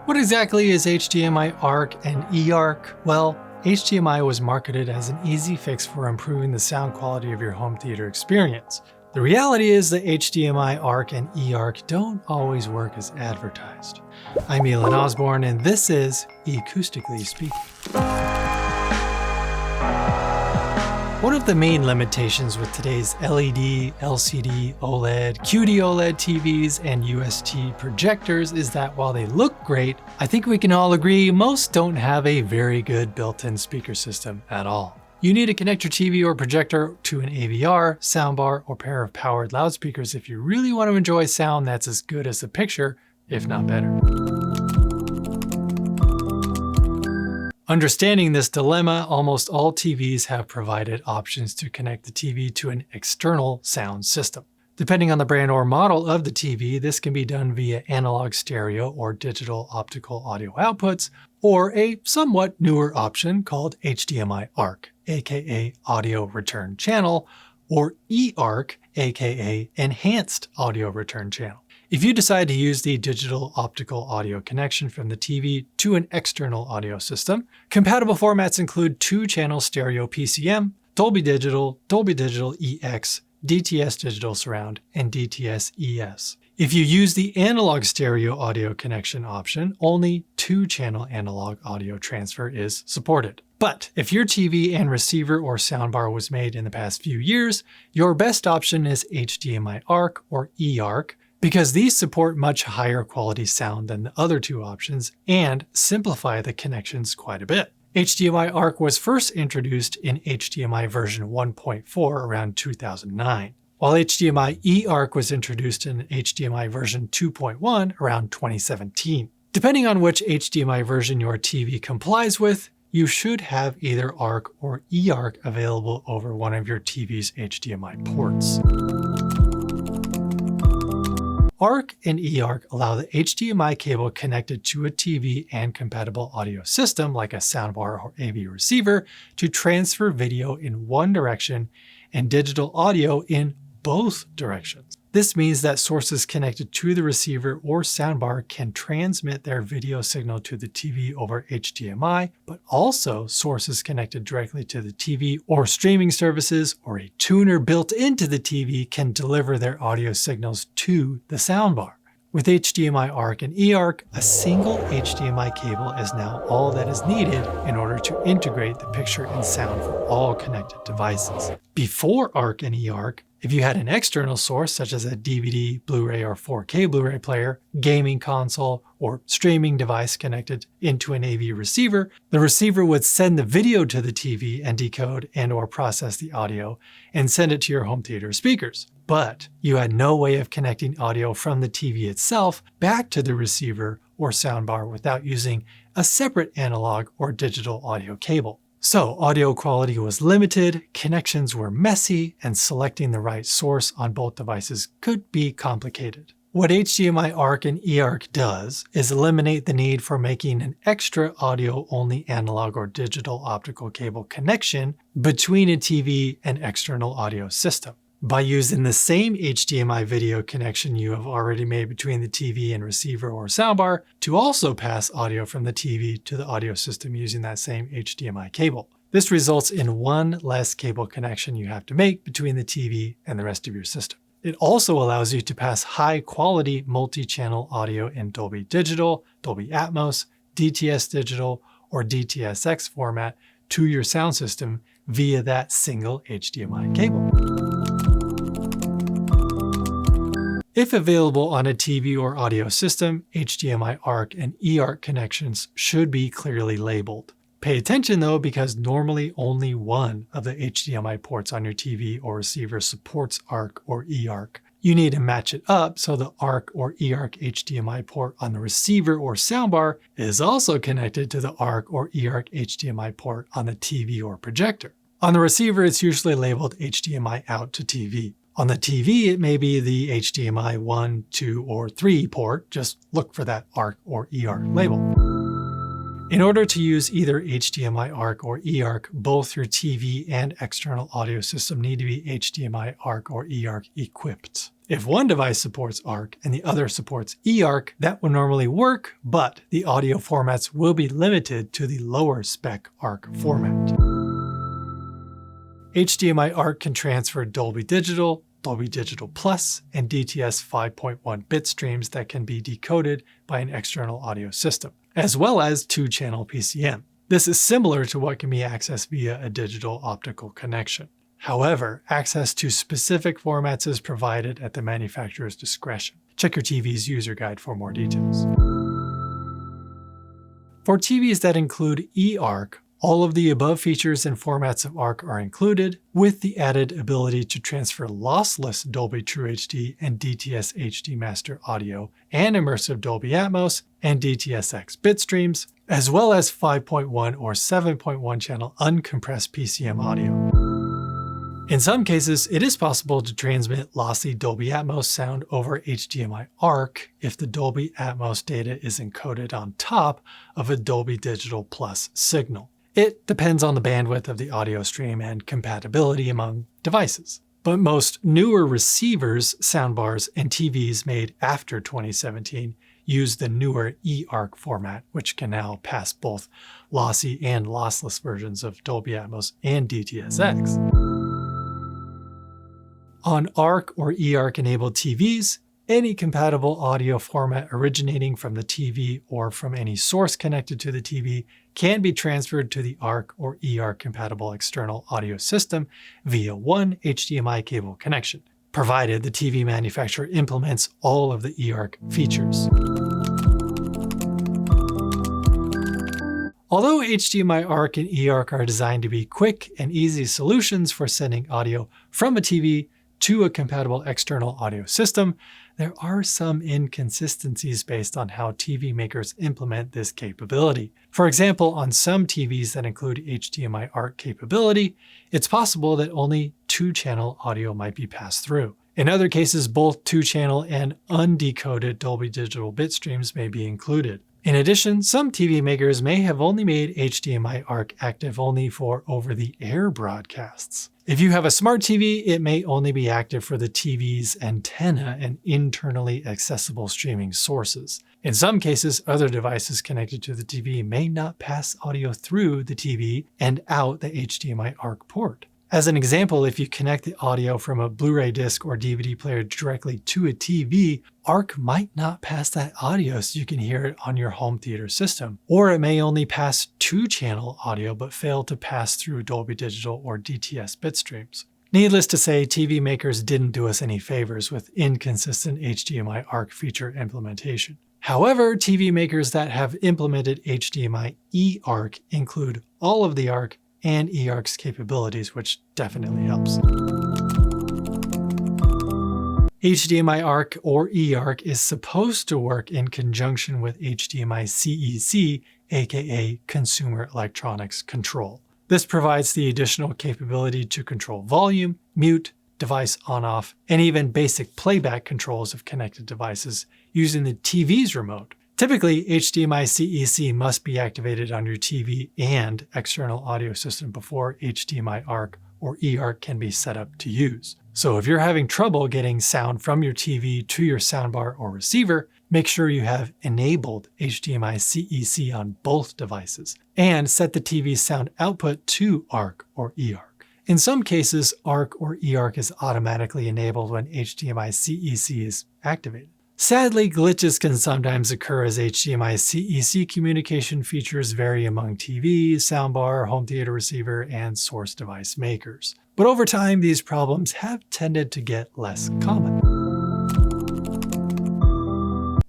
What exactly is HDMI ARC and eARC? Well, HDMI was marketed as an easy fix for improving the sound quality of your home theater experience. The reality is that HDMI ARC and eARC don't always work as advertised. I'm Elon Osborne, and this is Ecoustically Speaking. One of the main limitations with today's LED, LCD, OLED, QD-OLED TVs, and UST projectors is that while they look great, I think we can all agree most don't have a very good built-in speaker system at all. You need to connect your TV or projector to an AVR, soundbar, or pair of powered loudspeakers if you really want to enjoy sound that's as good as the picture, if not better. Understanding this dilemma, almost all TVs have provided options to connect the TV to an external sound system. Depending on the brand or model of the TV, this can be done via analog stereo or digital optical audio outputs, or a somewhat newer option called HDMI ARC, aka Audio Return Channel, or eARC, aka Enhanced Audio Return Channel. If you decide to use the digital optical audio connection from the TV to an external audio system, compatible formats include 2-channel stereo PCM, Dolby Digital EX, DTS Digital Surround, and DTS ES. If you use the analog stereo audio connection option, only 2-channel analog audio transfer is supported. But if your TV and receiver or soundbar was made in the past few years, your best option is HDMI ARC or eARC, because these support much higher quality sound than the other two options and simplify the connections quite a bit. HDMI ARC was first introduced in HDMI version 1.4 around 2009, while HDMI eARC was introduced in HDMI version 2.1 around 2017. Depending on which HDMI version your TV complies with, you should have either ARC or eARC available over one of your TV's HDMI ports. ARC and eARC allow the HDMI cable connected to a TV and compatible audio system like a soundbar or AV receiver to transfer video in one direction and digital audio in both directions. This means that sources connected to the receiver or soundbar can transmit their video signal to the TV over HDMI, but also sources connected directly to the TV or streaming services or a tuner built into the TV can deliver their audio signals to the soundbar. With HDMI ARC and eARC, a single HDMI cable is now all that is needed in order to integrate the picture and sound for all connected devices. Before ARC and eARC, if you had an external source such as a DVD, Blu-ray, or 4K Blu-ray player, gaming console, or streaming device connected into an AV receiver, the receiver would send the video to the TV and decode and/or process the audio and send it to your home theater speakers. But you had no way of connecting audio from the TV itself back to the receiver or soundbar without using a separate analog or digital audio cable. So audio quality was limited, connections were messy, and selecting the right source on both devices could be complicated. What HDMI ARC and eARC does is eliminate the need for making an extra audio-only analog or digital optical cable connection between a TV and external audio system. By using the same HDMI video connection you have already made between the TV and receiver or soundbar to also pass audio from the TV to the audio system using that same HDMI cable. This results in one less cable connection you have to make between the TV and the rest of your system. It also allows you to pass high-quality multi-channel audio in Dolby Digital, Dolby Atmos, DTS Digital, or DTSX format to your sound system via that single HDMI cable. If available on a TV or audio system, HDMI ARC and eARC connections should be clearly labeled. Pay attention though, because normally only one of the HDMI ports on your TV or receiver supports ARC or eARC. You need to match it up so the ARC or eARC HDMI port on the receiver or soundbar is also connected to the ARC or eARC HDMI port on the TV or projector. On the receiver, it's usually labeled HDMI out to TV. On the TV, it may be the HDMI 1, 2, or 3 port. Just look for that ARC or eARC label. In order to use either HDMI ARC or eARC, both your TV and external audio system need to be HDMI ARC or eARC equipped. If one device supports ARC and the other supports eARC, that will normally work, but the audio formats will be limited to the lower spec ARC format. HDMI ARC can transfer Dolby Digital, Dolby Digital Plus, and DTS 5.1 bit streams that can be decoded by an external audio system, as well as 2-channel PCM. This is similar to what can be accessed via a digital optical connection. However, access to specific formats is provided at the manufacturer's discretion. Check your TV's user guide for more details. For TVs that include eARC, all of the above features and formats of ARC are included, with the added ability to transfer lossless Dolby True HD and DTS HD Master audio and immersive Dolby Atmos and DTS:X bit streams, as well as 5.1 or 7.1 channel uncompressed PCM audio. In some cases, it is possible to transmit lossy Dolby Atmos sound over HDMI ARC if the Dolby Atmos data is encoded on top of a Dolby Digital Plus signal. It depends on the bandwidth of the audio stream and compatibility among devices. But most newer receivers, soundbars, and TVs made after 2017 use the newer eARC format, which can now pass both lossy and lossless versions of Dolby Atmos and DTS:X. On ARC or eARC enabled TVs, any compatible audio format originating from the TV or from any source connected to the TV can be transferred to the ARC or eARC compatible external audio system via one HDMI cable connection, provided the TV manufacturer implements all of the eARC features. Although HDMI ARC and eARC are designed to be quick and easy solutions for sending audio from a TV to a compatible external audio system, there are some inconsistencies based on how TV makers implement this capability. For example, on some TVs that include HDMI ARC capability, it's possible that only 2-channel audio might be passed through. In other cases, both 2-channel and undecoded Dolby Digital bit streams may be included. In addition, some TV makers may have only made HDMI ARC active only for over-the-air broadcasts. If you have a smart TV, it may only be active for the TV's antenna and internally accessible streaming sources. In some cases, other devices connected to the TV may not pass audio through the TV and out the HDMI ARC port. As an example, if you connect the audio from a Blu-ray disc or DVD player directly to a TV, ARC might not pass that audio so you can hear it on your home theater system. Or it may only pass 2-channel audio but fail to pass through Dolby Digital or DTS bit streams. Needless to say, TV makers didn't do us any favors with inconsistent HDMI ARC feature implementation. However, TV makers that have implemented HDMI eARC include all of the ARC and eARC's capabilities, which definitely helps. HDMI ARC or eARC is supposed to work in conjunction with HDMI CEC, aka Consumer Electronics Control. This provides the additional capability to control volume, mute, device on-off, and even basic playback controls of connected devices using the TV's remote. Typically, HDMI CEC must be activated on your TV and external audio system before HDMI ARC or eARC can be set up to use. So if you're having trouble getting sound from your TV to your soundbar or receiver, make sure you have enabled HDMI CEC on both devices and set the TV's sound output to ARC or eARC. In some cases, ARC or eARC is automatically enabled when HDMI CEC is activated. Sadly, glitches can sometimes occur as HDMI CEC communication features vary among TV, soundbar, home theater receiver, and source device makers. But over time, these problems have tended to get less common.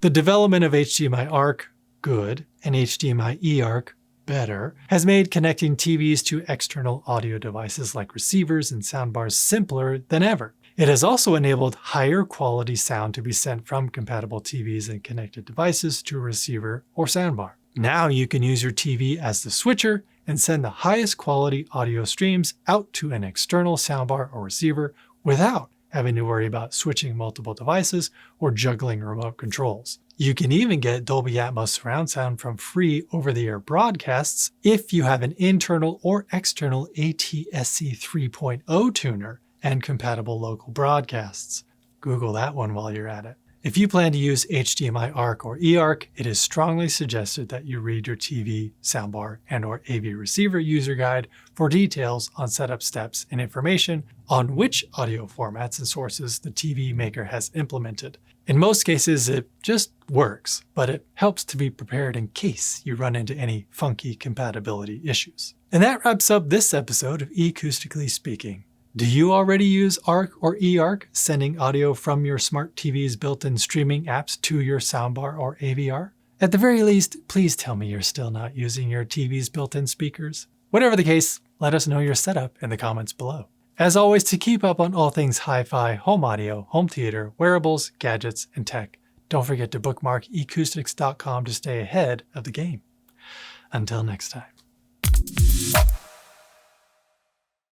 The development of HDMI ARC, good, and HDMI eARC, better, has made connecting TVs to external audio devices like receivers and soundbars simpler than ever. It has also enabled higher quality sound to be sent from compatible TVs and connected devices to a receiver or soundbar. Now you can use your TV as the switcher and send the highest quality audio streams out to an external soundbar or receiver without having to worry about switching multiple devices or juggling remote controls. You can even get Dolby Atmos surround sound from free over-the-air broadcasts if you have an internal or external ATSC 3.0 tuner and compatible local broadcasts. Google that one while you're at it. If you plan to use HDMI ARC or eARC, it is strongly suggested that you read your TV, soundbar, and/or AV receiver user guide for details on setup steps and information on which audio formats and sources the TV maker has implemented. In most cases, it just works, but it helps to be prepared in case you run into any funky compatibility issues. And that wraps up this episode of eCoustically Speaking. Do you already use ARC or eARC, sending audio from your smart TV's built-in streaming apps to your soundbar or AVR? At the very least, please tell me you're still not using your TV's built-in speakers. Whatever the case, let us know your setup in the comments below. As always, to keep up on all things hi-fi, home audio, home theater, wearables, gadgets, and tech, don't forget to bookmark ecoustics.com to stay ahead of the game. Until next time.